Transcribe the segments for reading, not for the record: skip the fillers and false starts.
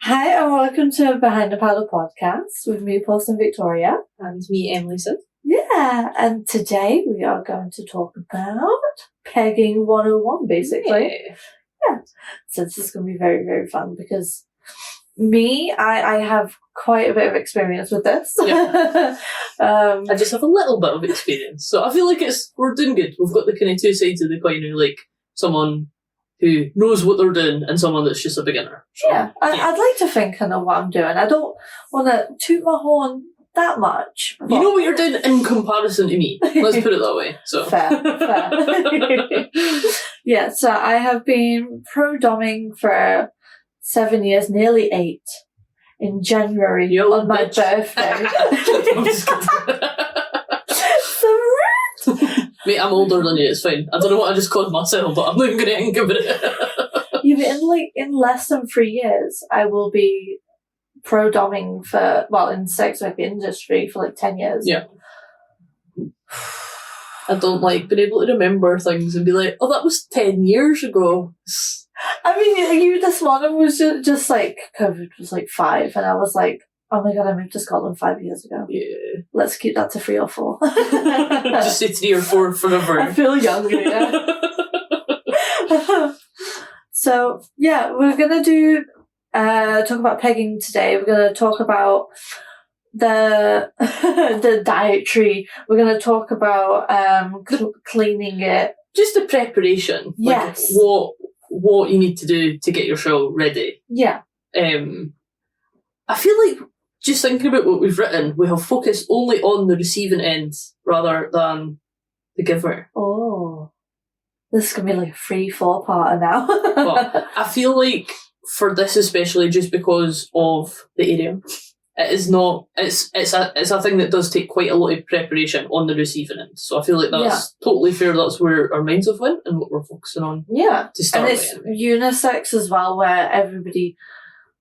Hi and welcome to Behind the Paddle podcast with me, Porcelain Victoria. And me, Emily. Yeah, and today we are going to talk about pegging 101, basically. Yeah. So this is going to be very, very fun because I have quite a bit of experience with this. Yeah. I just have a little bit of experience. So I feel like we're doing good. We've got the kind of two sides of the coin, like someone who knows what they're doing and someone that's just a beginner. So, yeah. I'd like to think I know what I'm doing. I don't want to toot my horn that much. You know what you're doing in comparison to me. Let's put it that way. So Fair. Yeah, so I have been pro-doming for 7 years, nearly 8, in January on my birthday. I'm just kidding. So rude! Mate, I'm older than you, it's fine. I don't know what I just called myself, but I'm not even going to think about it. Yeah, but in less than 3 years, I will be pro-doming in the sex work industry for 10 years. Yeah. I don't like being able to remember things and be like, oh, that was 10 years ago. I mean, you this morning was just COVID was 5, and I was like, oh my god, I moved to Scotland 5 years ago. Yeah. Let's keep that to 3 or 4. Just say 3 or 4 forever. I feel younger, yeah. So, yeah, we're going to talk about pegging today. We're going to talk about the dietary. We're going to talk about cleaning it. Just the preparation. Yes. Like what you need to do to get your show ready. Yeah. I feel like just thinking about what we've written, we have focused only on the receiving end rather than the giver. Oh. This is going to be a 3-4-parter now. But I feel like for this especially, just because of the area, it is not. It's a thing that does take quite a lot of preparation on the receiving end. So I feel like that's totally fair. That's where our minds have went and what we're focusing on. Yeah, to start and it's unisex as well, where everybody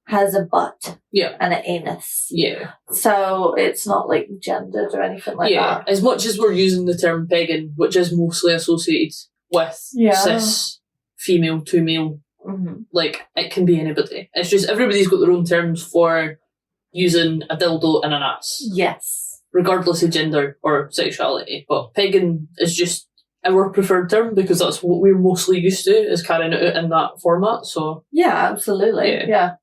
has a butt. Yeah. And an anus. Yeah. So it's not gendered or anything like that. As much as we're using the term pegging, which is mostly associated with cis, female to male. Mm-hmm. It can be anybody. It's just everybody's got their own terms for using a dildo and an ass. Yes. Regardless of gender or sexuality. But pegging is just our preferred term because that's what we're mostly used to, is carrying it out in that format. So yeah, absolutely. Yeah.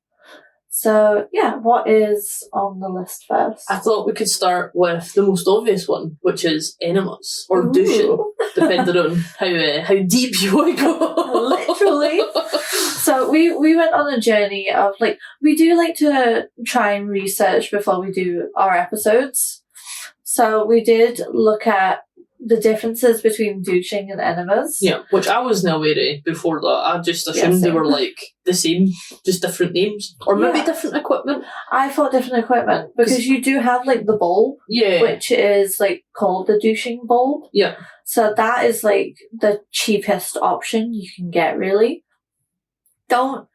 So, what is on the list first? I thought we could start with the most obvious one, which is enemas, or douching, depending on how deep you want to go. Literally. So we went on a journey of, we do like to try and research before we do our episodes. So we did look at the differences between douching and enemas. Yeah, which I was not aware of before that. I just assumed they were the same, just different names. Or maybe different equipment. I thought different equipment, because you do have the bulb, which is called the douching bulb. Yeah. So that is the cheapest option you can get, really. One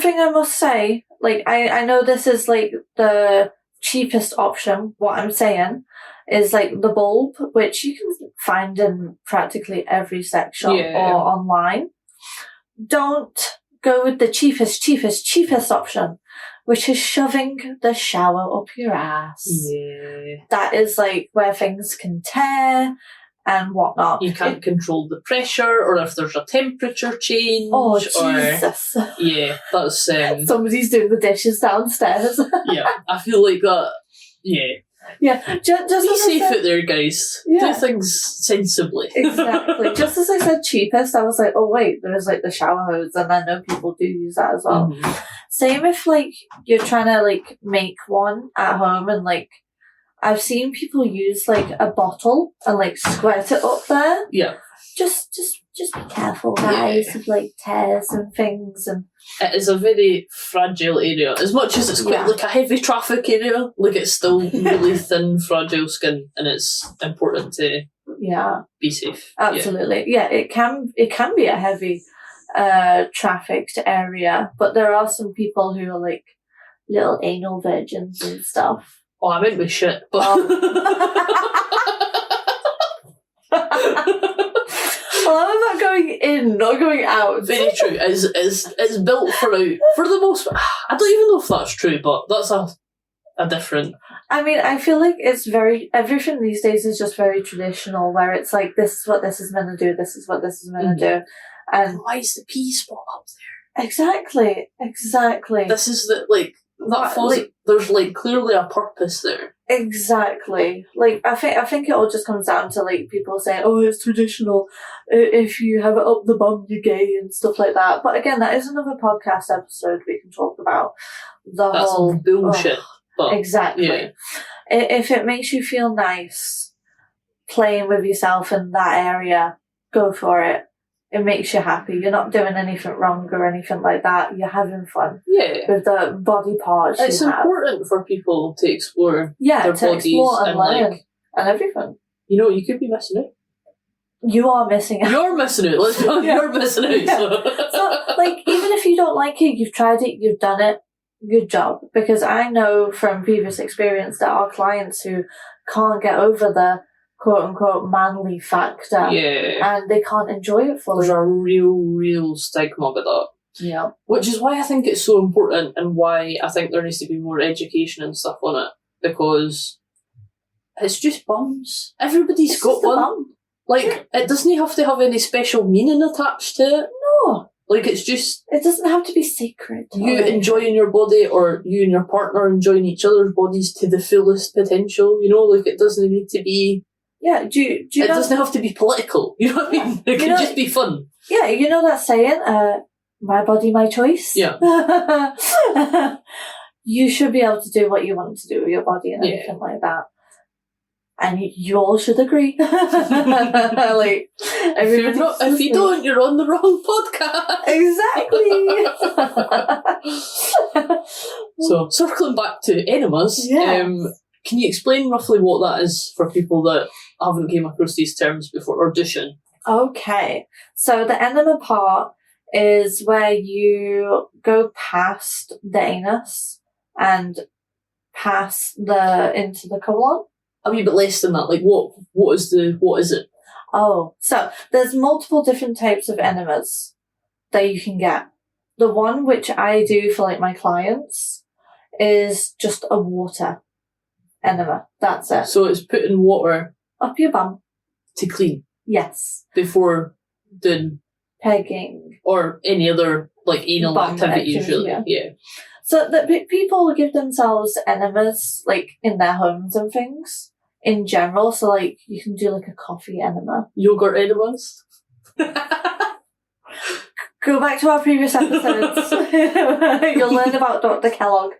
thing I must say, I know this is the cheapest option. What I'm saying is the bulb, which you can find in practically every sex shop or online. Don't go with the cheapest option, which is shoving the shower up your ass. Yeah. That is where things can tear and whatnot. You can't control the pressure, or if there's a temperature change. Oh, Jesus. Yeah, that's... Somebody's doing the dishes downstairs. Yeah, I feel like that... Yeah. Yeah, just be safe out there, guys. Yeah. Do things sensibly. Exactly. Just as I said cheapest, I was like, oh wait, there's the shower hose, and I know people do use that as well. Mm-hmm. Same if you're trying to make one at home, and I've seen people use a bottle and squirt it up there. Yeah. Just be careful, guys, with tears and things. And it is a very fragile area. As much as it's quite a heavy traffic area, it's still really thin, fragile skin, and it's important to be safe. Absolutely. Yeah, it can be a heavy trafficked area, but there are some people who are little anal virgins and stuff. Oh, I meant with shit, but I love about going in, not going out. Very true. It's built for out. For the most, I don't even know if that's true, but that's a different. I mean, I feel like it's everything these days is just very traditional, where it's like, this is what this is meant to do, this is what this is meant to do. And why is the pee spot up there? Exactly. This is that falls. There's clearly a purpose there. Exactly. I think it all just comes down to people saying, "Oh, it's traditional. If you have it up the bum, you're gay," and stuff like that. But again, that is another podcast episode we can talk about. That's whole bullshit. But, exactly. Yeah. If it makes you feel nice playing with yourself in that area, go for it. It makes you happy. You're not doing anything wrong or anything like that. You're having fun. Yeah. With the body parts. It's important for people to explore their bodies explore and learn and everything. You could be missing out. You are missing out. You're missing out. Let's go. Yeah. You're missing out. Yeah. So, even if you don't like it, you've tried it, you've done it, good job. Because I know from previous experience that our clients who can't get over the quote-unquote manly factor, and they can't enjoy it fully. There's a real stigma with that. Yeah. Which is why I think it's so important, and why I think there needs to be more education and stuff on it, because it's just bums. Everybody's got one. Bum. It doesn't have to have any special meaning attached to it. No. It's just... It doesn't have to be sacred. You enjoying your body, or you and your partner enjoying each other's bodies to the fullest potential, it doesn't need to be... Yeah, do you it doesn't have to be political, you know what I mean? It can just be fun. Yeah, you know that saying, my body, my choice? Yeah. You should be able to do what you want to do with your body and everything like that. And you all should agree. If you don't, you're on the wrong podcast. Exactly. So, circling back to enemas, can you explain roughly what that is for people that haven't came across these terms before, or dushin? Okay. So the enema part is where you go past the anus and pass into the colon. A wee bit less than that. What is it? Oh, so there's multiple different types of enemas that you can get. The one which I do for my clients is just a water enema. That's it. So it's putting water up your bum to clean. Yes. Before doing pegging or any other anal activity usually. Yeah. So that people give themselves enemas in their homes and things in general. So you can do a coffee enema. Yogurt enemas. Go back to our previous episodes. You'll learn about Dr. Kellogg.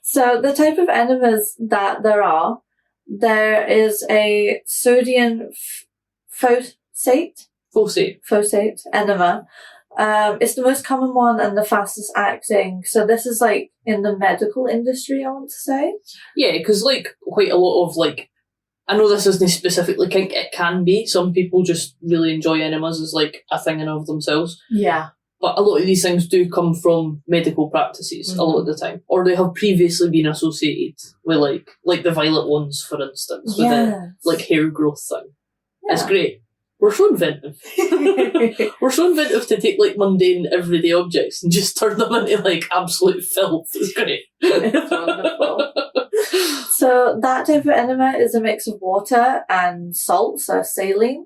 So the type of enemas that there is a sodium phosphate enema. It's the most common one and the fastest acting. So this is in the medical industry, I want to say. Yeah, because quite a lot of I know this isn't specifically kink, it can be. Some people just really enjoy enemas as a thing in of themselves. Yeah. But a lot of these things do come from medical practices a lot of the time. Or they have previously been associated with the violet ones, for instance, with the hair growth thing. Yeah. It's great. We're so inventive. We're so inventive to take mundane everyday objects and just turn them into absolute filth. It's great. It's wonderful. So that type of enema is a mix of water and salt, so saline.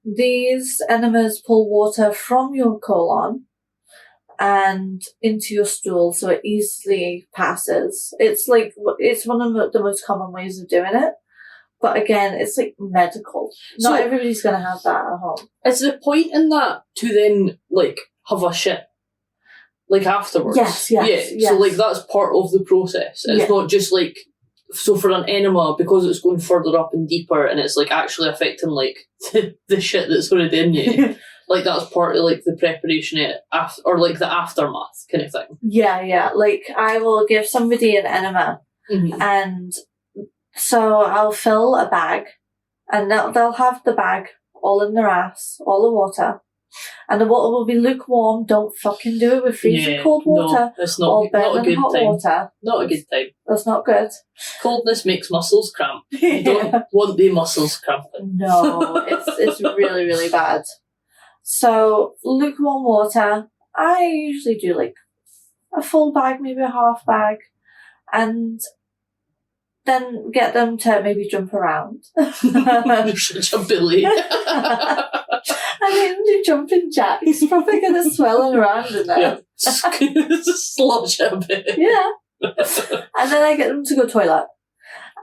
These enemas pull water from your colon and into your stool, so it easily passes. It's one of the most common ways of doing it. But again, it's medical. Not everybody's going to have that at home. Is the point in that to then, have a shit? Afterwards? Yes. Yeah, so, that's part of the process. It's not just, so for an enema, because it's going further up and deeper and it's, actually affecting, the shit that's already in you. That's part of, the preparation or, the aftermath kind of thing. Yeah. I will give somebody an enema and... So I'll fill a bag, and they'll have the bag all in their ass, all the water, And the water will be lukewarm. Don't fucking do it with freezing cold water. No, it's or not a good hot time. water. Not a good time. That's not good. Coldness makes muscles cramp. You don't want the muscles cramping. No, it's really, really bad. So, lukewarm water, I usually do like a full bag, maybe a half bag, and then get them to maybe jump around. You're such a bully. I mean, do jumping jacks, probably going to swirling around in there. Yeah. Slosh a bit. Yeah. And then I get them to go toilet.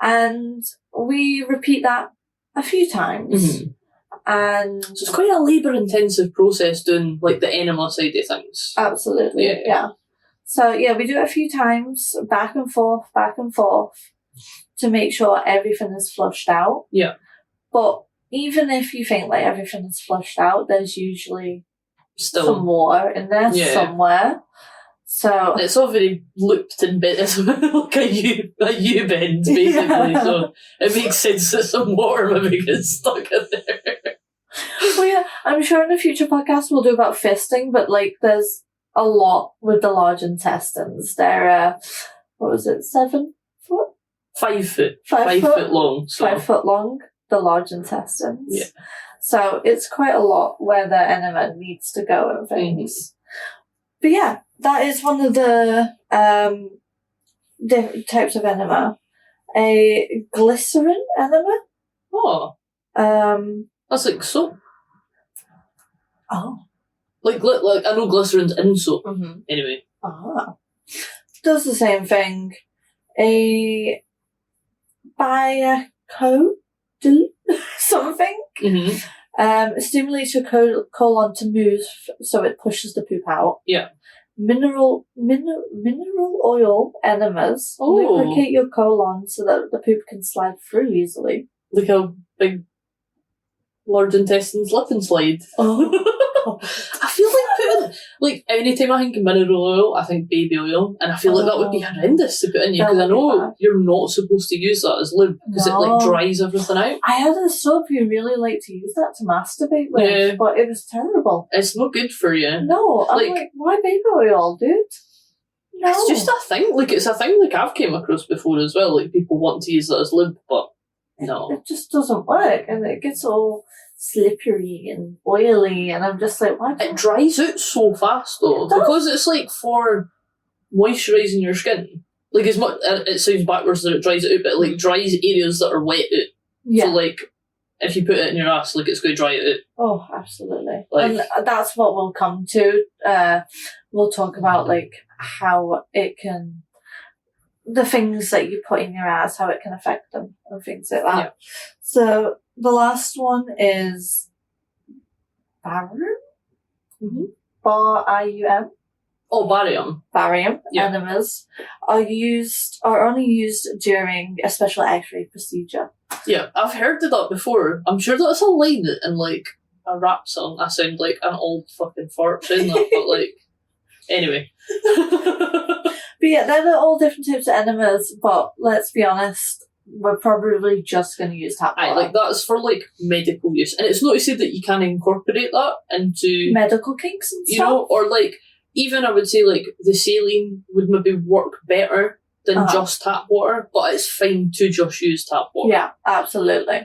And we repeat that a few times. Mm-hmm. And so it's quite a labour-intensive process doing, like, the enema side of things. Absolutely, yeah. So, yeah, we do it a few times, back and forth, to make sure everything is flushed out. Yeah. But even if you think, like, everything is flushed out, there's usually still some water in there somewhere. So it's all very looped and bent. It's like a U-bend, basically. Yeah. So it makes sense that some water maybe gets stuck in there. Well, yeah, I'm sure in a future podcast we'll do about fisting, but like there's a lot with the large intestines. They're, what was it, 7 foot? 5 foot. 5 foot long. So. 5 foot long, the large intestines. Yeah. So it's quite a lot where the enema needs to go and things. Mm-hmm. But yeah, that is one of the different types of enema. A glycerin enema. Oh. That's like soap. Oh. Like I know glycerin's in soap. Mm-hmm. Anyway. Ah. Does the same thing. A biocodal something. Mm-hmm. Stimulates your colon to move, so it pushes the poop out. Yeah. Mineral oil enemas lubricate your colon so that the poop can slide through easily. Like a big large intestine slip and slide. Oh. I feel like anytime I think of mineral oil, I think baby oil, and I feel like that would be horrendous to put in you, because I know you're not supposed to use that as lube, because it like dries everything out. I had a soap who really liked to use that to masturbate with, but it was terrible. It's not good for you. No, I'm like, why baby oil, dude? No. It's just a thing. Like, it's a thing like I've came across before as well. Like, people want to use that as lube, but no. It just doesn't work, and it gets all slippery and oily, and I'm just like, why? It dries out so fast though, because it's like for moisturising your skin. Like, as much it sounds backwards that it dries it out, but it like dries areas that are wet out. Yeah. So like, if you put it in your ass, like it's going to dry it out. Oh, absolutely. Like, and that's what we'll come to. We'll talk about like how it can, the things that you put in your ass, how it can affect them and things like that. Yeah. So the last one is barium. Mm-hmm. Barium. Oh, barium. Barium enemas are only used during a special X-ray procedure. Yeah, I've heard of that before. I'm sure that's a line in like a rap song. I sound like an old fucking fart saying that, but like, anyway. But yeah, they're all different types of enemas, but let's be honest, we're probably just going to use tap water. Like, that's for like medical use. And it's not to say that you can incorporate that into medical kinks and stuff. You know, or like, even I would say like the saline would maybe work better than just tap water, but it's fine to just use tap water. Yeah, absolutely.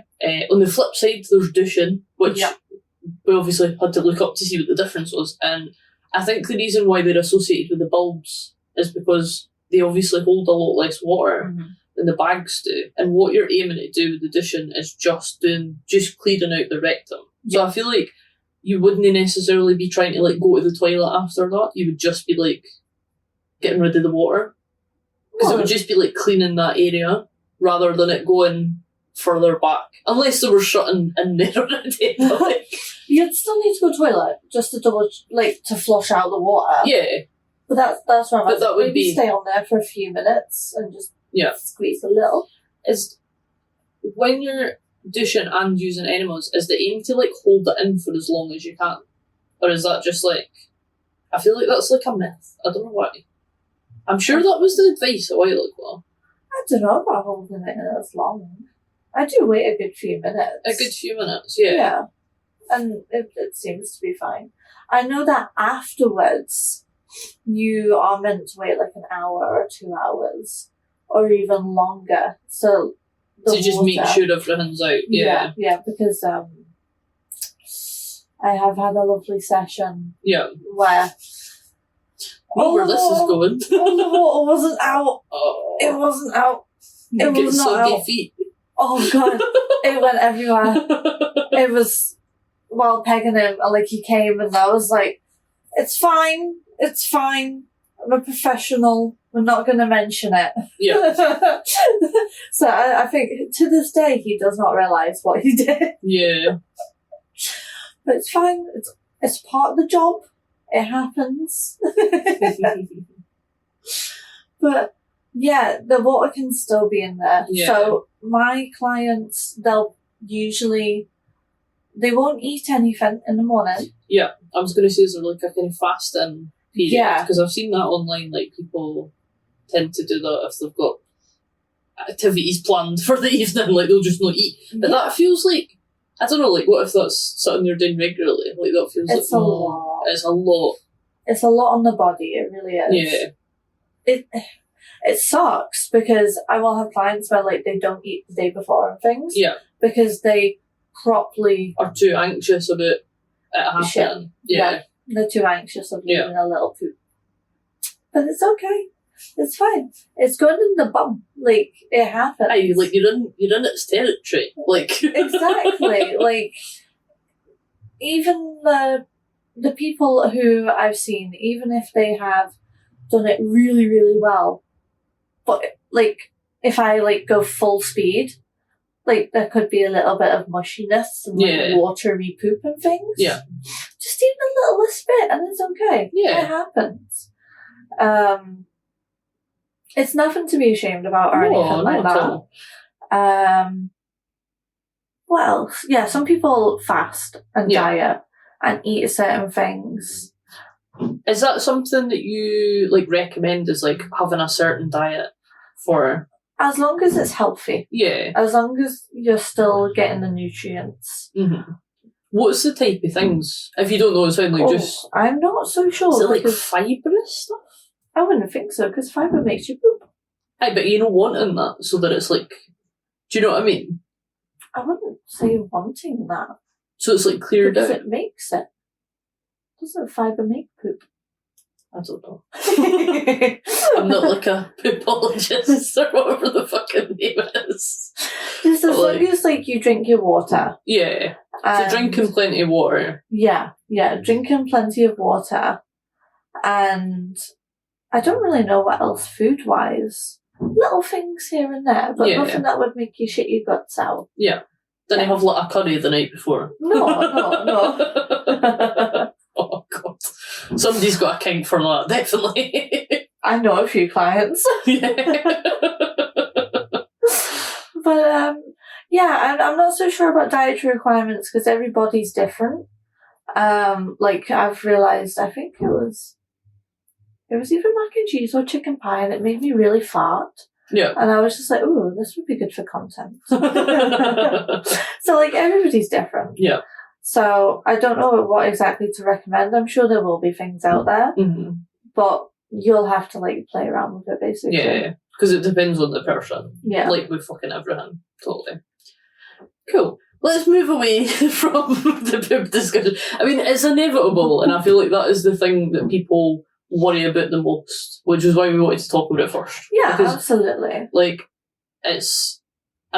On the flip side, there's douching, which we obviously had to look up to see what the difference was. And I think the reason why they're associated with the bulbs is because they obviously hold a lot less water than the bags do. And what you're aiming to do with the douching is just clearing out the rectum. So I feel like you wouldn't necessarily be trying to like go to the toilet after that. You would just be like getting rid of the water. Because it would just be like cleaning that area rather than it going further back. Unless they were shutting in there already. Like, you'd still need to go to the toilet just to to flush out the water. Yeah. But that's what I'm But that would maybe stay on there for a few minutes and just squeeze a little. Is when you're douching and using enemas, is the aim to like hold it in for as long as you can? Or is that just like, I feel like that's like a myth. I don't know why. I'm sure that was the advice a while ago. I don't know about holding it in as long. I do wait a good few minutes. A good few minutes, yeah. and it seems to be fine. I know that afterwards, you are meant to wait like an hour or 2 hours, or even longer. So just make sure everything's out. Yeah, because I have had a lovely session. Yeah. Where where this is going. all the water wasn't out. Oh. It wasn't out. It was not out. Feet. Oh god, it went everywhere. It was while pegging him, like he came, and I was like, "It's fine. It's fine. I'm a professional. We're not going to mention it." Yeah. So I think to this day he does not realise what he did. Yeah. But it's fine. It's part of the job. It happens. But yeah, the water can still be in there. Yeah. So my clients, they won't eat anything in the morning. Yeah, I was going to say, is there like a kind of fasting period? Yeah. Because I've seen that online, like people tend to do that if they've got activities planned for the evening, like they'll just not eat. But that feels like, I don't know, like what if that's something you're doing regularly? Like that feels it's like a lot. It's a lot. It's a lot on the body, it really is. Yeah. It sucks because I will have clients where like they don't eat the day before and things. Yeah. Because they properly are too anxious about it happening. Yeah. They're too anxious of leaving a little poop. But it's okay. It's fine. It's going in the bum. Like, it happens. Aye, like you're in its territory. Like exactly. Like even the people who I've seen, even if they have done it really, really well, but like if I like go full speed, like there could be a little bit of mushiness and like watery poop and things. Yeah. Just even a littlest bit and it's okay. Yeah. It happens. It's nothing to be ashamed about or anything like that. What else? Yeah, some people fast and diet and eat certain things. Is that something that you like recommend, as like having a certain diet for? As long as it's healthy. Yeah. As long as you're still getting the nutrients. Mm-hmm. What's the type of things? If you don't know, it's fine. Like just. I'm not so sure. Is it like fibrous stuff? I wouldn't think so, because fibre makes you poop. Aye, but you know, wanting that so that it's like. Do you know what I mean? I wouldn't say wanting that. So it's like cleared out. Because it makes it. Doesn't fibre make poop? I don't know. I'm not like a poopologist or whatever the fucking name is. Just as long as like you drink your water. Yeah. So drinking plenty of water. Yeah, drinking plenty of water. And I don't really know what else food-wise. Little things here and there, but nothing that would make you shit your guts out. Yeah. Then you have like a curry the night before. No. Oh god. Somebody's got a kink for that, definitely. I know a few clients. Yeah. But I'm not so sure about dietary requirements because everybody's different. Like I've realised, I think it was either mac and cheese or chicken pie, and it made me really fart. Yeah. And I was just like, ooh, this would be good for content. So like everybody's different. Yeah. So I don't know what exactly to recommend. I'm sure there will be things out there, but you'll have to like play around with it basically. Yeah, because it depends on the person. Yeah. Like with fucking everything. Totally. Cool. Let's move away from the poop discussion. I mean, it's inevitable, and I feel like that is the thing that people worry about the most, which is why we wanted to talk about it first. Yeah, because, absolutely. Like, I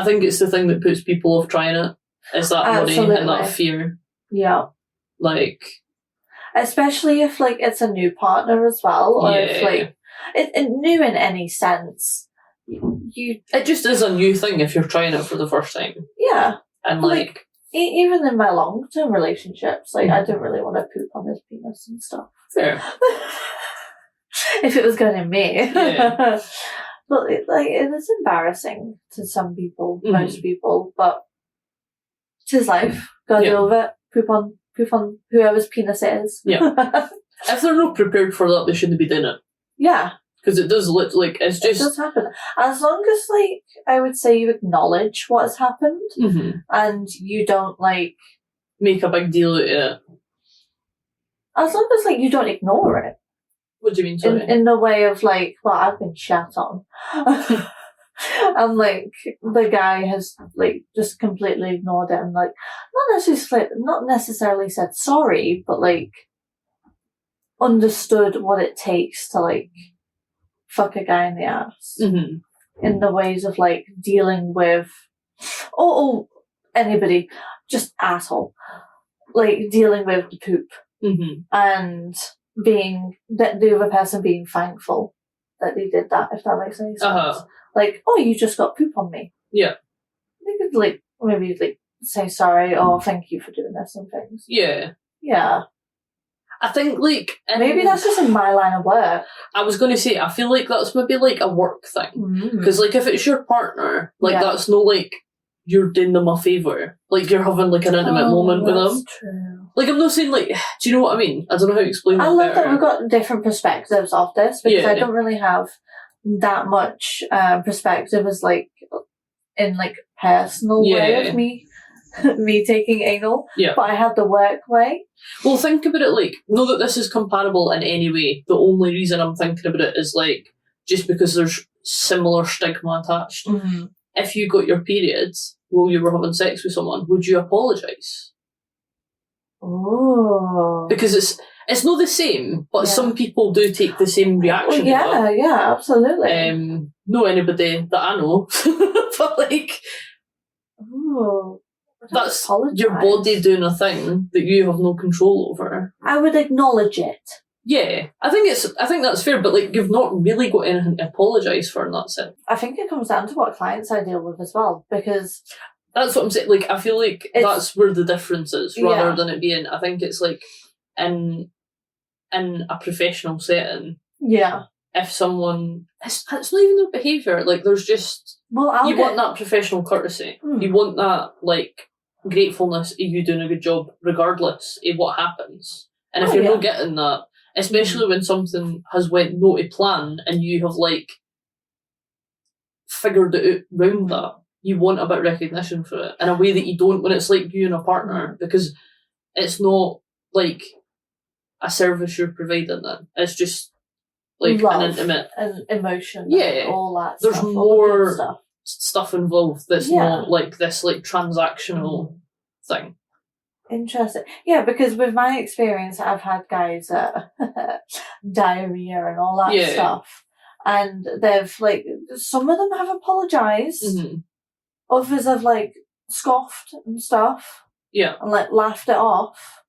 think it's the thing that puts people off trying it. It's that worry and that fear. Yeah. Like, especially if like it's a new partner as well, or if like it new in any sense. It just is a new thing if you're trying it for the first time. Yeah. And like even in my long-term relationships, like I don't really want to poop on his penis and stuff. Fair. If it was going in me. Yeah. But it is embarrassing to some people, most people, but it's his life. Gotta deal with it. Poop on whoever's penis it is. Yeah. If they're not prepared for that, they shouldn't be doing it. Yeah. Because it does look like it's just. It does happen. As long as, I would say you acknowledge what has happened and you don't, make a big deal out of it. As long as, like, you don't ignore it. What do you mean, sorry? In the way of, like, well, I've been shat on. And, like, the guy has, like, just completely ignored it and, like, not necessarily said sorry, but, like, understood what it takes to, like, fuck a guy in the ass. Mm-hmm. In the ways of, like, dealing with, or anybody, just asshole. Like, dealing with the poop. Mm-hmm. And the other person being thankful that they did that, if that makes any sense. Uh-huh. Like, oh, you just got poop on me. Yeah. You could, like, maybe, like, say sorry or thank you for doing this and things. Yeah. Yeah. I think, like... Maybe that's just in my line of work. I was going to say, I feel like that's maybe, like, a work thing. Because, like, if it's your partner, like, that's not, like, you're doing them a favour. Like, you're having, like, an intimate moment with them. True. Like, I'm not saying, like... Do you know what I mean? I don't know how to explain that I love better. that we've got different perspectives of this, because I don't really have that much perspective as, like, in, like, personal way of me taking anal. Yeah. But I have the work way. Well, think about it, like, not that this is comparable in any way. The only reason I'm thinking about it is, like, just because there's similar stigma attached. Mm-hmm. If you got your periods while you were having sex with someone, would you apologise? Oh. Because it's not the same, but some people do take the same reaction. Well, yeah, absolutely. Not anybody that I know, but, like, that's your body doing a thing that you have no control over. I would acknowledge it. Yeah, I think that's fair, but, like, you've not really got anything to apologise for in that sense. I think it comes down to what clients I deal with as well, because that's what I'm saying. Like, I feel like that's where the difference is, rather than it being. I think it's like in a professional setting. Yeah. If someone, it's not even their behaviour. Like, there's just want that professional courtesy. You want that, like, gratefulness of you doing a good job, regardless of what happens. And if you're not getting that, especially when something has went no to plan and you have, like, figured it out round that, you want a bit of recognition for it in a way that you don't when it's, like, you and a partner, because it's not, like, a service you're providing then. It's just, like, love an intimate... and emotion and all that There's stuff. more stuff involved that's not, like, this, like, transactional thing. Interesting. Yeah, because with my experience, I've had guys diarrhea and all that stuff, and they've, like, some of them have apologised, others have, like, scoffed and stuff, and, like, laughed it off.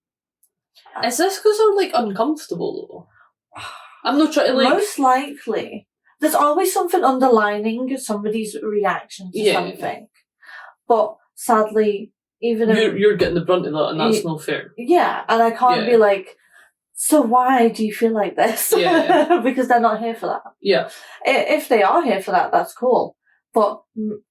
Is this because they're, like, uncomfortable though? I'm not trying to, like... Most likely. There's always something underlining somebody's reaction to something, but sadly, even if you're getting the brunt of that, and that's not fair. Yeah, and I can't be like, so why do you feel like this? Yeah. Because they're not here for that. Yeah. If they are here for that, that's cool. But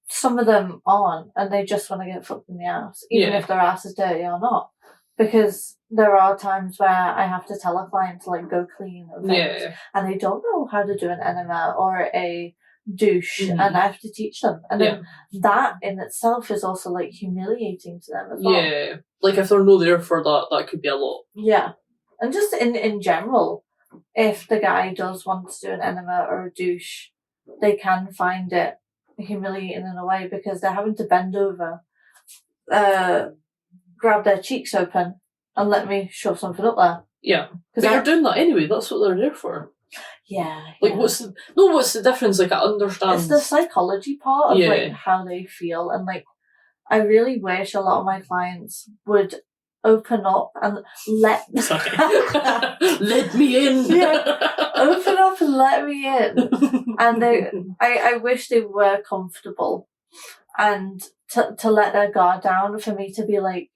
some of them aren't, and they just want to get fucked in the ass, even if their ass is dirty or not. Because there are times where I have to tell a client to, like, go clean and things, and they don't know how to do an enema or a douche, and I have to teach them. And then that in itself is also, like, humiliating to them as well. Yeah, like, if they're not there for that, that could be a lot. Yeah. And just in general, if the guy does want to do an enema or a douche, they can find it humiliating in a way, because they're having to bend over, grab their cheeks open, and let me shove something up there. Yeah, but you're doing that anyway. That's what they're there for. Yeah. Like, what's the difference? Like, I understand. It's the psychology part of, like, how they feel, and, like, I really wish a lot of my clients would open up and let let me in. Open up and let me in. And I wish they were comfortable, and to let their guard down, for me to be like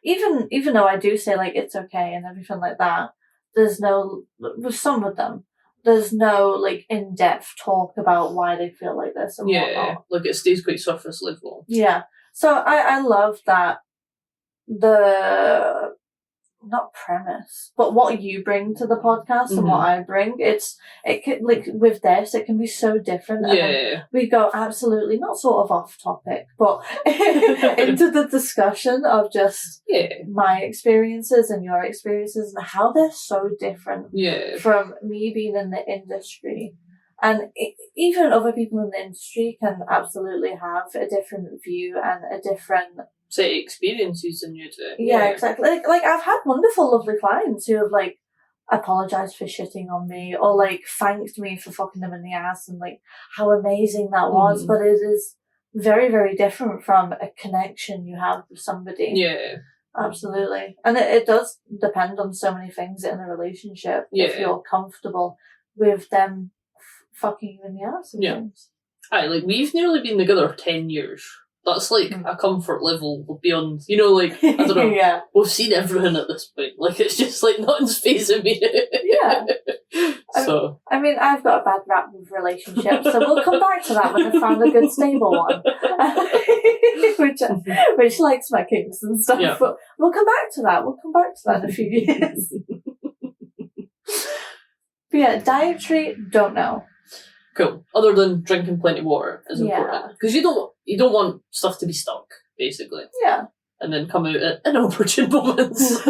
even though I do say, like, it's okay and everything like that, there's no, with some of them, there's no, like, in-depth talk about why they feel like this and whatnot. Like, it stays quite surface level. Yeah. So I love that the not premise, but what you bring to the podcast and what I bring. It can, like, with this, it can be so different. Yeah. And we go absolutely not sort of off topic, but into the discussion of just my experiences and your experiences and how they're so different from me being in the industry. And even other people in the industry can absolutely have a different view and a different say experiences than you do. Yeah, exactly. Like I've had wonderful, lovely clients who have like apologized for shitting on me or like thanked me for fucking them in the ass and like how amazing that was. But it is very, very different from a connection you have with somebody. Yeah. Absolutely. And it does depend on so many things in a relationship. If you're comfortable with them fucking you in the ass and things. Aye, like we've nearly been together 10 years. That's like a comfort level beyond, you know, like, I don't know, we've seen everything at this point. Like, it's just like nothing's phasing me. So. I mean, I've got a bad rap with relationships, so we'll come back to that when I found a good stable one. which likes my kinks and stuff, but we'll come back to that. We'll come back to that in a few years. But yeah, dietary, don't know. Cool. Other than drinking plenty of water is important. Because you don't want stuff to be stuck, basically. Yeah. And then come out at inopportune moments.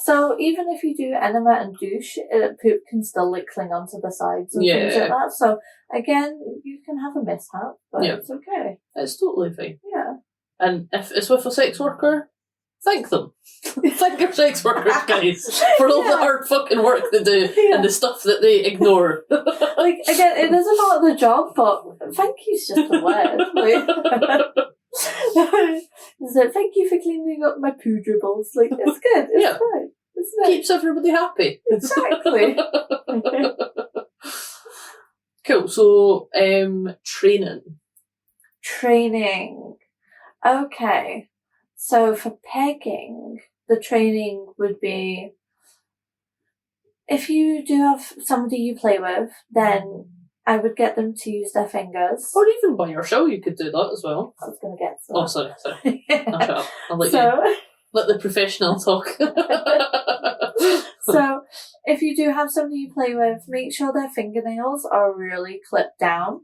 So even if you do enema and douche, poop can still like cling onto the sides and things like that. So again, you can have a mishap, but it's okay. It's totally fine. Yeah. And if it's with a sex worker, thank them. Thank your sex workers, guys, for all the hard fucking work they do and the stuff that they ignore. Like, again, it is a part of the job, but thank you's just a word. So thank you for cleaning up my poo dribbles. Like, it's good. It's fine. It's nice. Keeps everybody happy. Exactly. Cool. So, training. Training. Okay. So for pegging, the training would be, if you do have somebody you play with, then I would get them to use their fingers. Or even by yourself, you could do that as well. I was going to get some. Oh, sorry. I'll shut up. I'll let you let the professional talk. So, if you do have somebody you play with, make sure their fingernails are really clipped down,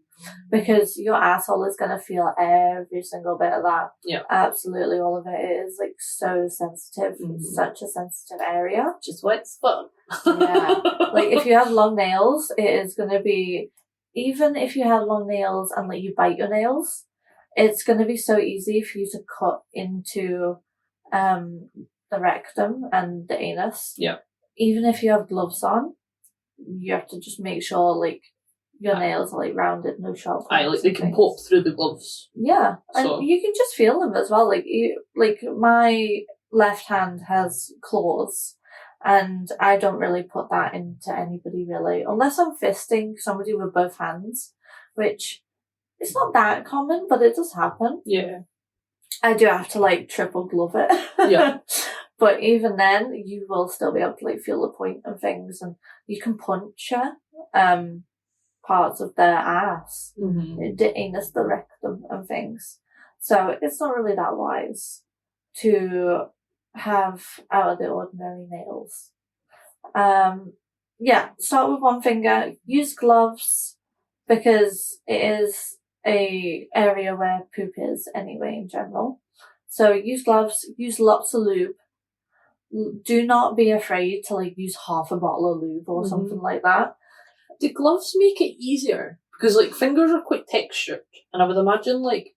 because your asshole is going to feel every single bit of that. Yeah. Absolutely all of it. It is like so sensitive, such a sensitive area. Just why it's fun. Yeah. Like if you have long nails, it is going to be, even if you have long nails and like you bite your nails, it's going to be so easy for you to cut into the rectum and the anus. Yeah. Even if you have gloves on, you have to just make sure like your nails are like rounded, no sharp points. Aye, like they can pop through the gloves. Yeah, so. And you can just feel them as well. Like my left hand has claws, and I don't really put that into anybody really, unless I'm fisting somebody with both hands, which it's not that common, but it does happen. Yeah. I do have to like triple glove it. Yeah. But even then, you will still be able to like feel the point and things, and you can puncture parts of their ass, the anus, the rectum, and things. So it's not really that wise to have out of the ordinary nails. Start with one finger. Use gloves because it is a area where poop is anyway in general. So use gloves. Use lots of lube. Do not be afraid to like use half a bottle of lube or something like that. Do gloves make it easier? Because like fingers are quite textured, and I would imagine like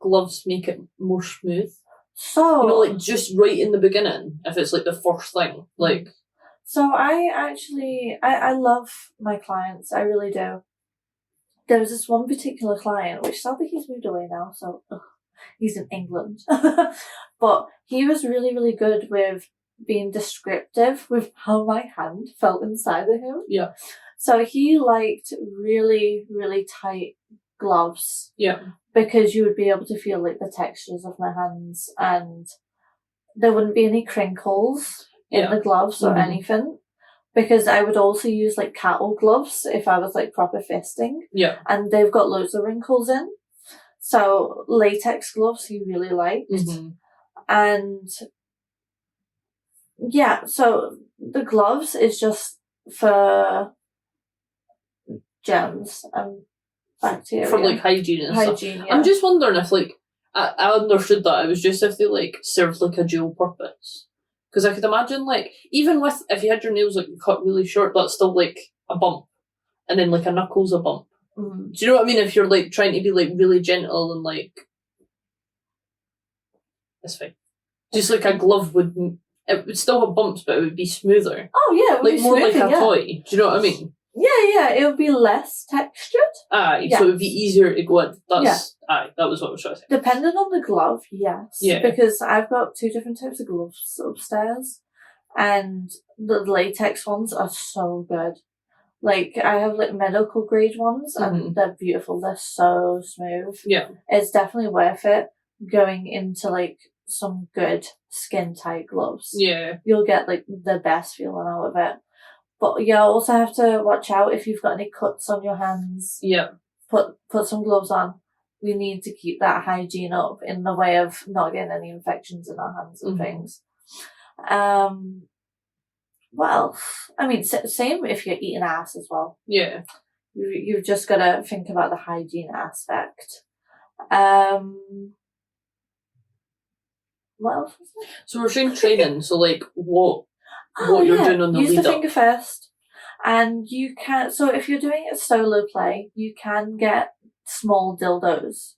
gloves make it more smooth. So like just right in the beginning, if it's like the first thing, like. So I love my clients. I really do. There was this one particular client, which sadly he's moved away now, so he's in England. But he was really, really good with being descriptive with how my hand felt inside of him. Yeah. So he liked really, really tight gloves. Yeah. Because you would be able to feel like the textures of my hands, and there wouldn't be any crinkles in the gloves or anything. Because I would also use like cattle gloves if I was like proper fisting. Yeah. And they've got loads of wrinkles in. So latex gloves he really liked. And Yeah, so the gloves is just for germs and bacteria. For, like, hygiene and stuff. Yeah. I'm just wondering if, like, I understood that it was just if they, like, served, like, a dual purpose. Because I could imagine, like, even with, if you had your nails, like, cut really short, that's still, like, a bump. And then, like, a knuckle's a bump. Mm. Do you know what I mean? If you're, like, trying to be, like, really gentle and, like... That's fine. Just, like, a glove it would still have bumps, but it would be smoother. Oh, yeah, it would be more smoother, like a toy. Do you know what I mean? Yeah, it would be less textured. Aye, so it would be easier to go in. Aye, that was what I was trying to say. Depending on the glove, yes. Yeah. Because I've got 2 different types of gloves upstairs, and the latex ones are so good. Like, I have, like, medical grade ones, and they're beautiful. They're so smooth. Yeah. It's definitely worth it going into, like, some good skin-tight gloves. Yeah. You'll get, like, the best feeling out of it. But you also have to watch out if you've got any cuts on your hands. Yeah. Put some gloves on. We need to keep that hygiene up in the way of not getting any infections in our hands and things. What else? I mean, same if you're eating ass as well. Yeah. You've just got to think about the hygiene aspect. What else was there? So we're saying training, so, like, what you're doing on the Use lead the up. finger first. And you can, so if you're doing a solo play, you can get small dildos.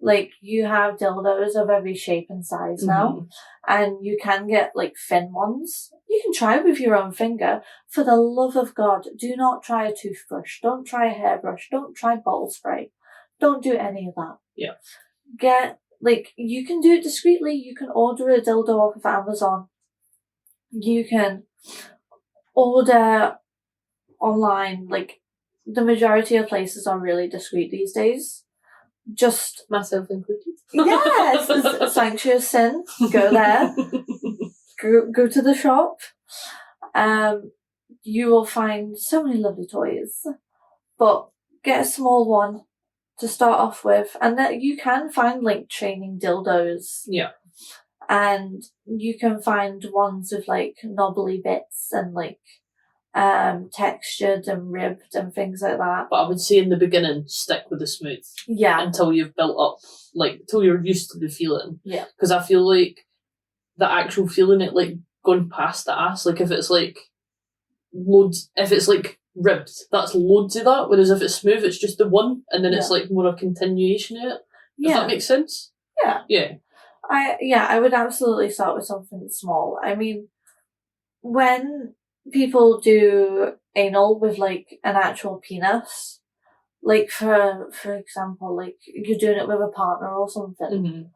Like, you have dildos of every shape and size now. And you can get, like, thin ones. You can try with your own finger. For the love of God, do not try a toothbrush. Don't try a hairbrush. Don't try bottle spray. Don't do any of that. Yeah. You can do it discreetly. You can order a dildo off of Amazon. You can order online. Like, the majority of places are really discreet these days. Just myself included. Yes, Sanctuary Sin. Go there. go to the shop. You will find so many lovely toys, but get a small one to start off with, and that you can find, like, training dildos. Yeah. And you can find ones with, like, knobbly bits and, like, textured and ribbed and things like that. But I would say in the beginning, stick with the smooth. Yeah. Until you've built up, like, till you're used to the feeling. Yeah. Because I feel like the actual feeling, it, like, going past the ass, like, if it's, like, loads, if it's, like, ribbed, that's loads of that, whereas if it's smooth, it's just the one, and then it's, like, more a continuation of it. Does that make sense? Yeah. Yeah. I would absolutely start with something small. I mean, when people do anal with, like, an actual penis, like, for example, like, you're doing it with a partner or something,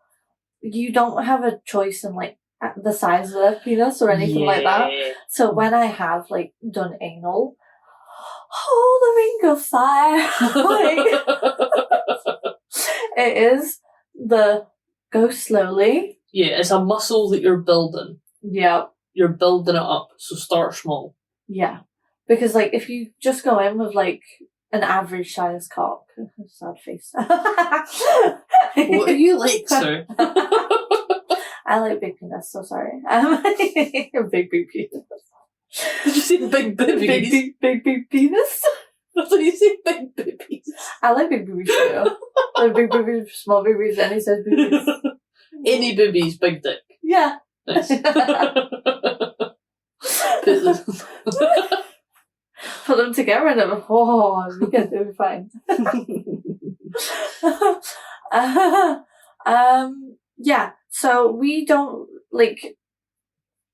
you don't have a choice in, like, the size of their penis or anything like that. So when I have, like, done anal, the ring of fire, it is the go slowly. Yeah, it's a muscle that you're building. Yeah. You're building it up, so start small. Yeah. Because, like, if you just go in with, like, an average size cock, sad face. What do you like, sir? I like big penis, so sorry. Big penis. Did you say big boobies? Big penis? I thought you said big boobies. I like big boobies too. Like big boobies, small boobies, any size boobies. Any boobies, big dick. Yeah. Nice. Put them together and you can do it fine. Yeah, so we don't, like,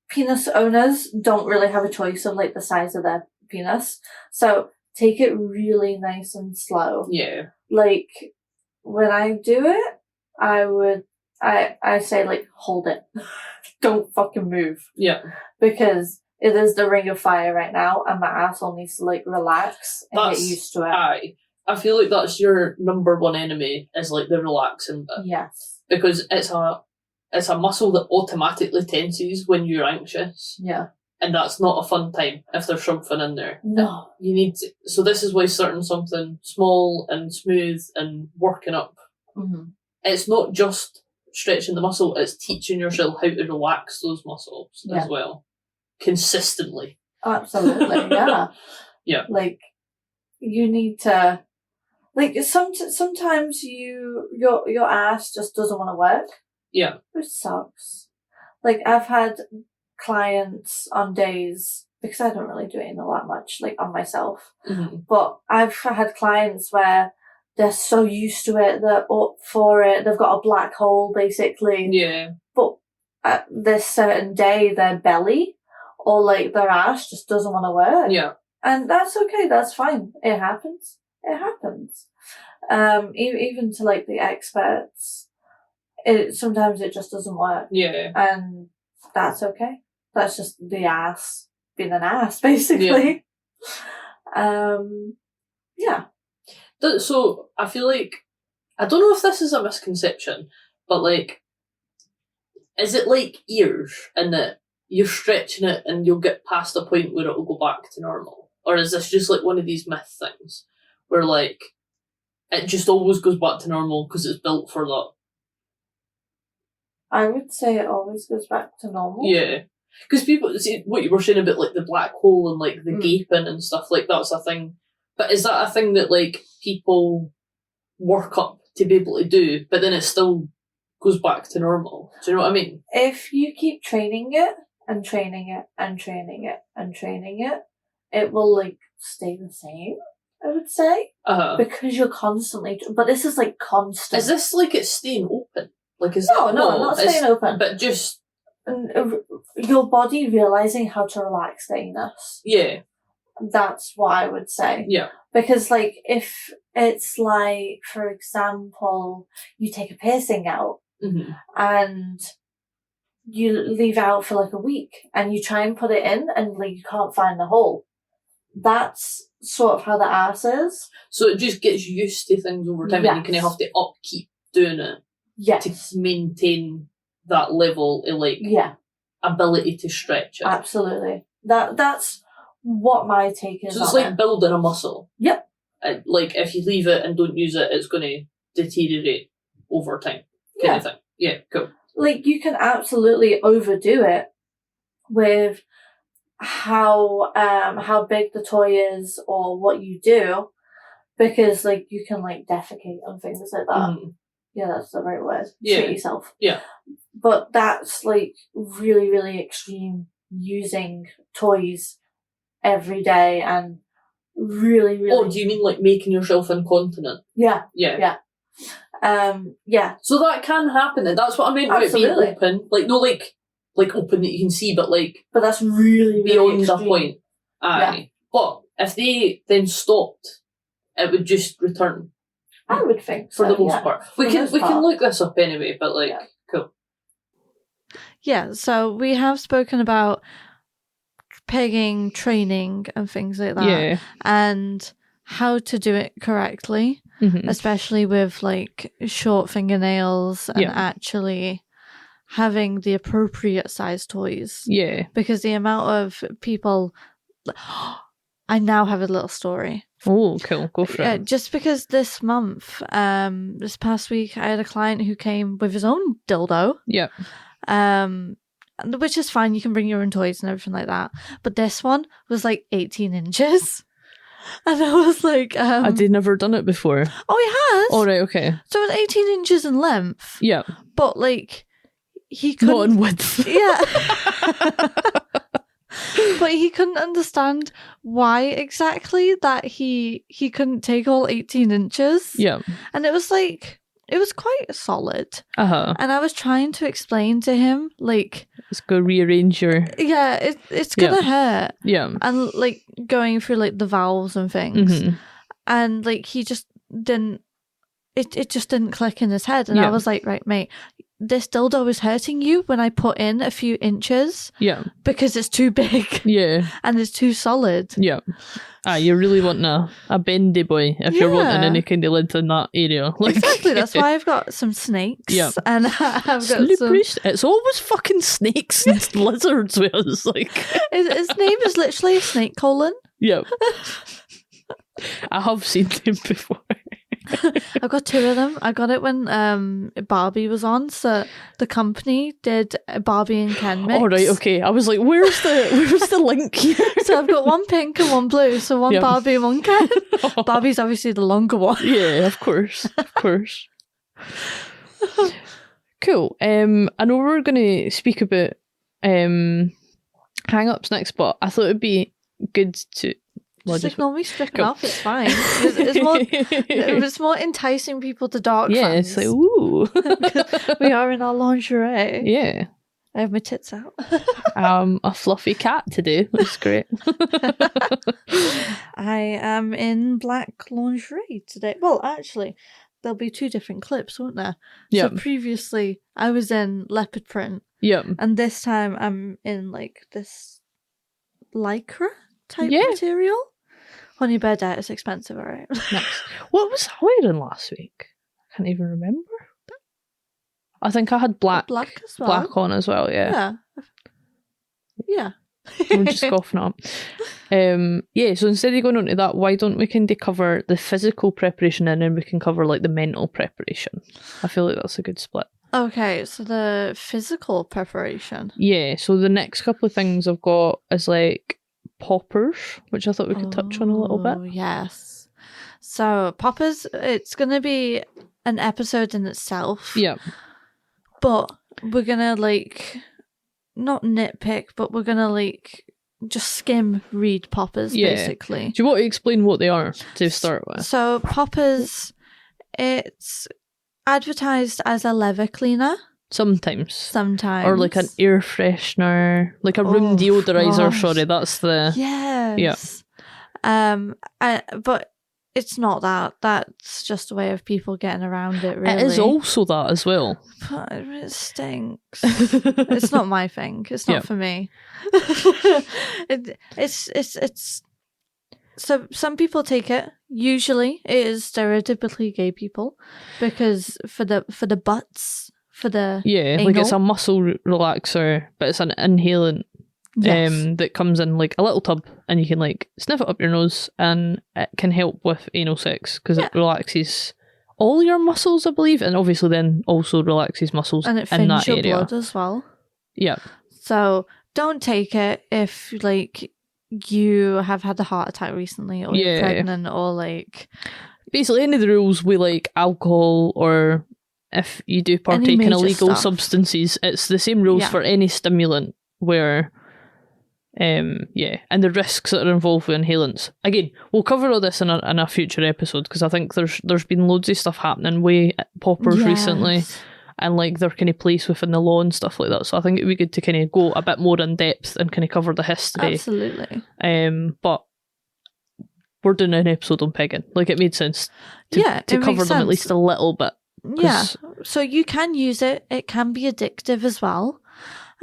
penis owners don't really have a choice of, like, the size of their penis. So take it really nice and slow. Yeah. Like, when I do it, I say, like, hold it. Don't fucking move. Yeah. Because it is the ring of fire right now, and my asshole needs to, like, relax and get used to it. Aye. I feel like that's your number one enemy, is, like, the relaxing bit. Yes. Because it's a muscle that automatically tenses when you're anxious. Yeah. And that's not a fun time if there's something in there. No. You need to, so this is why starting something small and smooth and working up. Mm-hmm. It's not just stretching the muscle, it's teaching yourself how to relax those muscles as well. consistently. Absolutely, yeah. Yeah. Like, you need to, like, sometimes your ass just doesn't want to work. Yeah. Which sucks. Like, I've had clients on days, because I don't really do it all that much, like, on myself. Mm-hmm. But I've had clients where they're so used to it, they're up for it, they've got a black hole, basically. Yeah. But at this certain day, their belly or, like, their ass just doesn't want to work. Yeah. And that's okay, that's fine. It happens. It happens. Even to, like, the experts, sometimes it just doesn't work. Yeah. And that's okay. That's just the ass being an ass, basically. Yeah. So, I feel like, I don't know if this is a misconception, but, like, is it like ears in that you're stretching it and you'll get past a point where it'll go back to normal? Or is this just, like, one of these myth things where, like, it just always goes back to normal because it's built for that? I would say it always goes back to normal. Yeah. Because people, see, what you were saying about, like, the black hole and, like, the gaping and stuff, like, that's a thing. But is that a thing that, like, people work up to be able to do, but then it still goes back to normal? Do you know what I mean? If you keep training it, and training it, and training it, and training it, it will, like, stay the same, I would say. Because you're constantly, but this is, like, constant. Is this, like, it's staying open? Like, is No, not staying open. But just... your body realising how to relax the anus. Yeah. That's what I would say. Yeah. Because, like, if it's like, for example, you take a piercing out, and you leave it out for, like, a week, and you try and put it in, and, like, you can't find the hole. That's sort of how the ass is. So it just gets used to things over time, and you kind of have to upkeep doing it to maintain that level of, like, ability to stretch it. Absolutely. That's what my take is. So it's like building a muscle. Yep. Like, if you leave it and don't use it, it's going to deteriorate over time. Kind of thing. Yeah, cool. Like, you can absolutely overdo it with how big the toy is or what you do, because, like, you can, like, defecate and things like that. Yeah, that's the right word. Treat yourself. Yeah. But that's, like, really, really extreme, using toys every day and really, really... Oh, do you mean, like, making yourself incontinent? Yeah. Yeah. Yeah. So that can happen, and that's what I meant by being open. Like, no, like open that you can see, but, like... But that's really, really beyond extreme. the point. Aye. Yeah. But if they then stopped, it would just return. I would think so, for the most part. We can look this up anyway, but, like, cool. Yeah, so we have spoken about pegging, training, and things like that, and how to do it correctly, especially with, like, short fingernails and actually having the appropriate size toys. Yeah. Because the amount of people... I now have a little story. Oh, cool. Go for it. Just because this month, this past week, I had a client who came with his own dildo. Yeah. Which is fine. You can bring your own toys and everything like that. But this one was like 18 inches. And I was like... Had they never done it before? Oh, he has. Oh, right, okay. So it was 18 inches in length. Yeah. But, like, he couldn't... Not in width. Yeah. But he couldn't understand why exactly that he couldn't take all 18 inches. Yeah. And it was like... It was quite solid. Uh-huh. And I was trying to explain to him, like... Let's go rearrange your... Yeah, it's gonna hurt. Yeah. And, like, going through, like, the valves and things. And, like, he just didn't... It just didn't click in his head. And I was like, right, mate, this dildo is hurting you when I put in a few inches. Yeah. Because it's too big. Yeah. And it's too solid. Yeah. You're really wanting a bendy boy if you're wanting any kind of length in that area. Like, exactly, that's why I've got some snakes. Yeah. And I've got Slippery It's always fucking snakes and lizards with us. Like. His name is literally Snake Colon. Yeah. I have seen him before. I've got 2 of them. I got it when Barbie was on. So the company did a Barbie and Ken mix. Oh, right, okay. I was like, where's the link here? So I've got one pink and one blue. So one Barbie and one Ken. Barbie's obviously the longer one. Yeah, of course. Cool. I know we're going to speak about hang-ups next, but I thought it'd be good to... Just ignore me stripping off, it's fine. It's more enticing people to dark fans. It's like, ooh. We are in our lingerie. Yeah. I have my tits out. A fluffy cat today. That's great. I am in black lingerie today. Well, actually, there'll be 2 different clips, won't there? Yep. So previously, I was in leopard print. Yep. And this time, I'm in like this lycra type material. Honey bear diet is expensive, alright. Nice. What was I wearing last week? I can't even remember. I think I had black as well. Black on as well, yeah. Yeah. I'm just coughing up. So instead of going on to that, why don't we kind of cover the physical preparation and then we can cover like the mental preparation? I feel like that's a good split. Okay, so the physical preparation. Yeah, so the next couple of things I've got is like poppers, which I thought we could touch on a little bit. Oh, yes. So poppers, it's going to be an episode in itself. Yeah. But we're going to like, not nitpick, but we're going to like just skim read poppers, basically. Do you want to explain what they are to start with? So poppers, it's advertised as a leather cleaner. Sometimes. Or like an air freshener, like a room deodorizer. Gosh. Sorry, that's the... Yes. Yeah. But it's not that. That's just a way of people getting around it, really. It is also that as well. But it stinks. It's not my thing. It's not for me. It's so some people take it. Usually it is stereotypically gay people because for the butts, for the anal. Like it's a muscle relaxer, but it's an inhalant that comes in like a little tub and you can like sniff it up your nose and it can help with anal sex because it relaxes all your muscles, I believe, and obviously then also relaxes muscles and it in thins that your area. blood as well. Yeah. So don't take it if like you have had a heart attack recently or you're pregnant or like... Basically any of the rules with like alcohol or if you do partake in illegal substances, it's the same rules for any stimulant where... and the risks that are involved with inhalants. Again, we'll cover all this in a future episode because I think there's been loads of stuff happening with poppers recently and like their kind of place within the law and stuff like that. So I think it'd be good to kind of go a bit more in depth and kind of cover the history. Absolutely. But we're doing an episode on pegging. Like it made sense to cover them at least a little bit. Yeah. So you can use it. It can be addictive as well.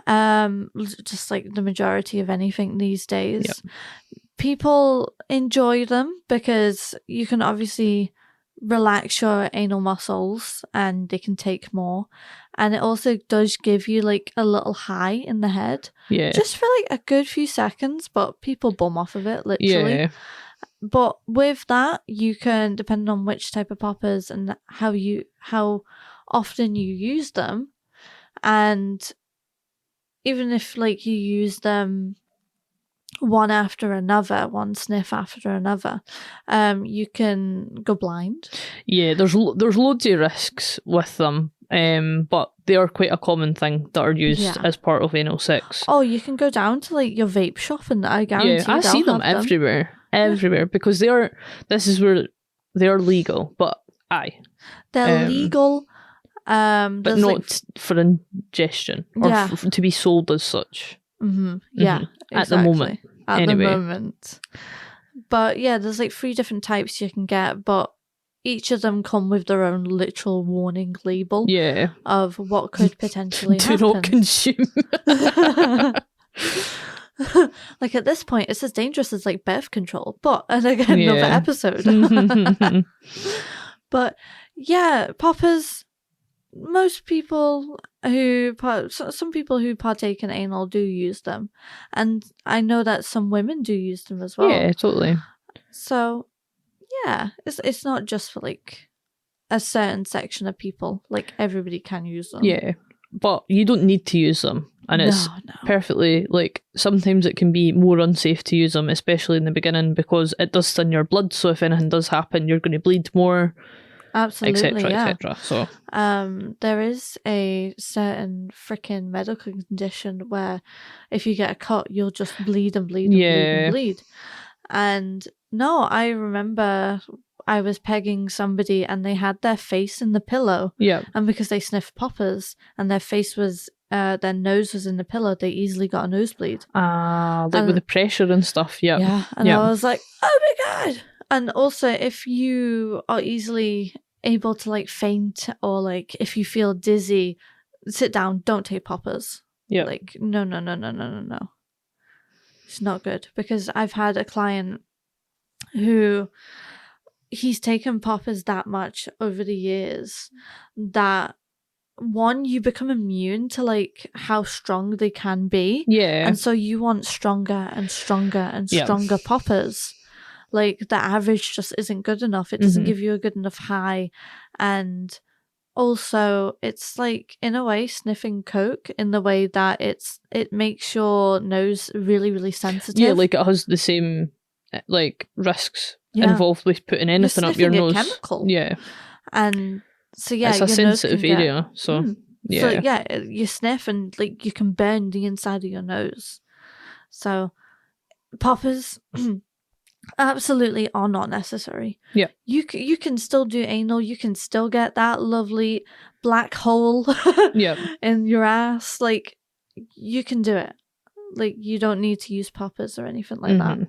Just like the majority of anything these days. People enjoy them because you can obviously relax your anal muscles and they can take more, and it also does give you like a little high in the head just for like a good few seconds, but people bum off of it literally. But with that you can, depending on which type of poppers and how often you use them, and even if like you use them one after another, one sniff after another, you can go blind. Yeah, there's loads of risks with them, but they are quite a common thing that are used as part of anal sex. Oh, you can go down to like your vape shop and I guarantee I see them everywhere because they are. This is where they are legal, but they're legal. But not for ingestion or to be sold as such. Yeah, at the moment. At the moment. But yeah, there's like 3 different types you can get, but each of them come with their own literal warning label of what could potentially happen. Do not consume. Like at this point, it's as dangerous as like birth control, but and again, another episode. But yeah, poppers. Most people some people who partake in anal do use them, and I know that some women do use them as well. Yeah, totally. So yeah, it's not just for like a certain section of people. Like, everybody can use them. Yeah, but you don't need to use them. And it's perfectly, like, sometimes it can be more unsafe to use them, especially in the beginning, because it does thin your blood. So if anything does happen, you're going to bleed more. Absolutely, etc. So, there is a certain freaking medical condition where if you get a cut, you'll just bleed and bleed and bleed and bleed. And no, I remember I was pegging somebody and they had their face in the pillow. Yeah. And because they sniffed poppers and their face was, their nose was in the pillow, they easily got a nosebleed. Like with the pressure and stuff. Yeah. Yeah. And I was like, oh my God. And also, if you are easily able to like faint, or like if you feel dizzy, sit down, don't take poppers. Yeah. Like, no. It's not good, because I've had a client who he's taken poppers that much over the years that one, you become immune to like how strong they can be. Yeah. And so you want stronger and stronger and stronger poppers. Like, the average just isn't good enough. It doesn't give you a good enough high. And also, it's like, in a way, sniffing coke, in the way that it makes your nose really, really sensitive. Yeah, like it has the same like risks involved with putting anything up your nose. Chemical. Yeah. And so it's a sensitive area. So So you sniff and like you can burn the inside of your nose. So poppers absolutely are not necessary. Yeah. You can still do anal. You can still get that lovely black hole in your ass. Like, you can do it. Like, you don't need to use poppers or anything like that.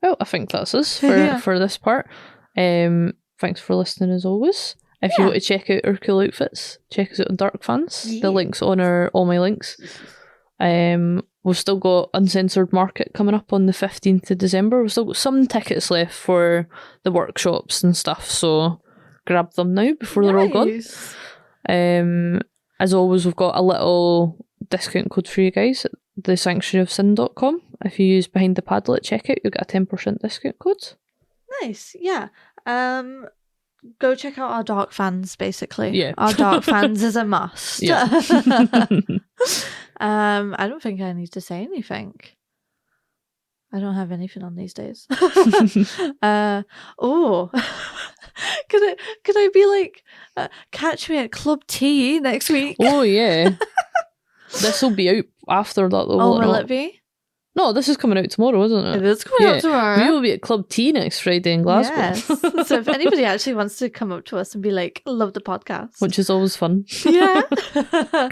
Well, I think that's us for this part. Thanks for listening as always. If you want to check out our cool outfits, check us out on Dark Fans. The link's on all my links. We've still got Uncensored Market coming up on the 15th of December. We've still got some tickets left for the workshops and stuff, so grab them now before they're all gone. As always, we've got a little discount code for you guys at thesanctuaryofsin.com. If you use Behind the Paddle at checkout, you'll get a 10% discount code. Nice, yeah. Go check out our Dark Fans, basically. Yeah. Our Dark Fans is a must. Yeah. I don't think I need to say anything. I don't have anything on these days. Could I be like, catch me at Club Tea next week? Oh, yeah. This will be out after that, though. Oh, will it be? No, this is coming out tomorrow, isn't it? It is coming out tomorrow. We will be at Club Tea next Friday in Glasgow. Yes. So if anybody actually wants to come up to us and be like, love the podcast. Which is always fun. Yeah.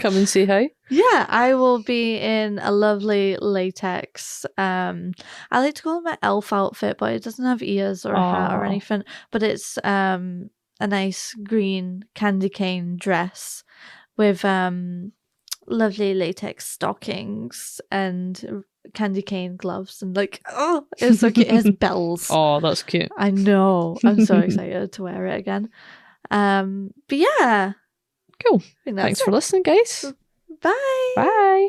Come and say hi. Yeah, I will be in a lovely latex. I like to call it my elf outfit, but it doesn't have ears or a hat or anything. But it's a nice green candy cane dress with lovely latex stockings and candy cane gloves, and like, oh, it's so cute. It has bells. Oh, that's cute. I know. I'm so excited to wear it again. But yeah. Cool. Thanks for listening, guys. Bye. Bye.